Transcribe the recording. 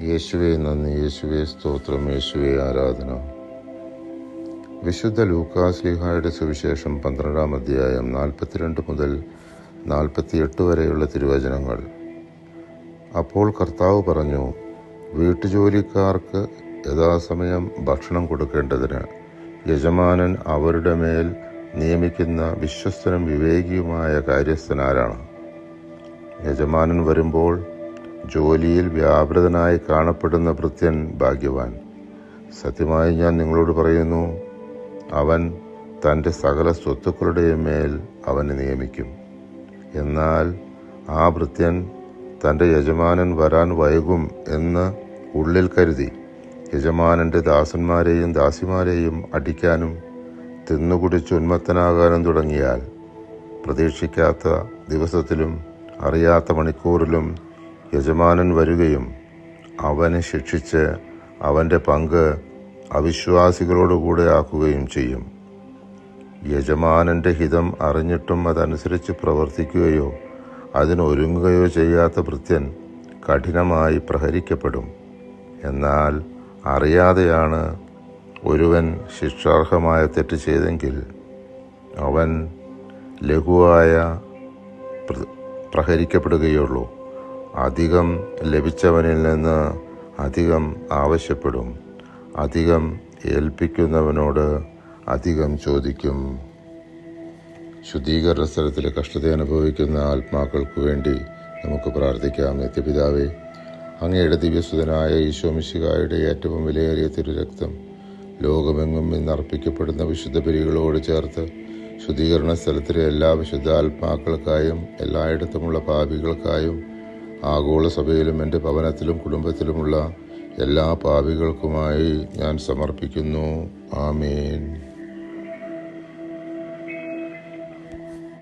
യേശുവേ നന്ദി, യേശുവേ സ്തോത്രം, യേശുവേ ആരാധന. വിശുദ്ധ ലൂക്കാശ്ലീഹായുടെ സുവിശേഷം 12-ാം അധ്യായം 42 മുതൽ 48 വരെയുള്ള തിരുവചനങ്ങൾ. അപ്പോൾ കർത്താവ് പറഞ്ഞു, വീട്ടുജോലിക്കാർക്ക് യഥാസമയം ഭക്ഷണം കൊടുക്കേണ്ടതിന് യജമാനൻ അവരുടെ മേൽ നിയമിക്കുന്ന വിശ്വസ്തനും വിവേകിയുമായ കാര്യസ്ഥനാരാണ്? യജമാനൻ വരുമ്പോൾ ജോലിയിൽ വ്യാപൃതനായി കാണപ്പെടുന്ന ഭൃത്യൻ ഭാഗ്യവാൻ. സത്യമായി ഞാൻ നിങ്ങളോട് പറയുന്നു, അവൻ തൻ്റെ സകല സ്വത്തുക്കളുടെയും മേൽ അവനെ നിയമിക്കും. എന്നാൽ ആ ഭൃത്യൻ തൻ്റെ യജമാനൻ വരാൻ വൈകും എന്ന് ഉള്ളിൽ കരുതി യജമാനൻ്റെ ദാസന്മാരെയും ദാസിമാരെയും അടിക്കാനും തിന്നുകുടിച്ച് ഉന്മത്തനാകാനും തുടങ്ങിയാൽ പ്രതീക്ഷിക്കാത്ത ദിവസത്തിലും അറിയാത്ത മണിക്കൂറിലും യജമാനൻ വരികയും അവനെ ശിക്ഷിച്ച് അവൻ്റെ പങ്ക് അവിശ്വാസികളോടുകൂടെ ആക്കുകയും ചെയ്യും. യജമാനൻ്റെ ഹിതം അറിഞ്ഞിട്ടും അതനുസരിച്ച് പ്രവർത്തിക്കുകയോ അതിനൊരുങ്ങുകയോ ചെയ്യാത്ത ഭൃത്യൻ കഠിനമായി പ്രഹരിക്കപ്പെടും. എന്നാൽ അറിയാതെയാണ് ഒരുവൻ ശിക്ഷാർഹമായ തെറ്റ് ചെയ്തെങ്കിൽ അവൻ ലഘുവായ പ്രഹരിക്കപ്പെടുകയുള്ളൂ. അധികം ലഭിച്ചവനിൽ നിന്ന് അധികം ആവശ്യപ്പെടും. അധികം ഏൽപ്പിക്കുന്നവനോട് അധികം ചോദിക്കും. ശുദ്ധീകരണ സ്ഥലത്തിലെ കഷ്ടത അനുഭവിക്കുന്ന ആത്മാക്കൾക്ക് വേണ്ടി നമുക്ക് പ്രാർത്ഥിക്കാം. നിത്യപിതാവേ, അങ്ങയുടെ ദിവ്യസുതനായ ഈശോ മിശിഹായുടെ ഏറ്റവും വിലയേറിയ തിരുരക്തം ലോകമെങ്ങും ഇന്ന് അർപ്പിക്കപ്പെടുന്ന വിശുദ്ധ ബലികളോട് ചേർത്ത് ശുദ്ധീകരണ സ്ഥലത്തിലെ എല്ലാ വിശുദ്ധ ആത്മാക്കൾക്കായും എല്ലായിടത്തുമുള്ള പാപികൾക്കായും ആഗോള സഭയിലും എൻ്റെ ഭവനത്തിലും കുടുംബത്തിലുമുള്ള എല്ലാ പാപികൾക്കുമായി ഞാൻ സമർപ്പിക്കുന്നു. ആമേൻ.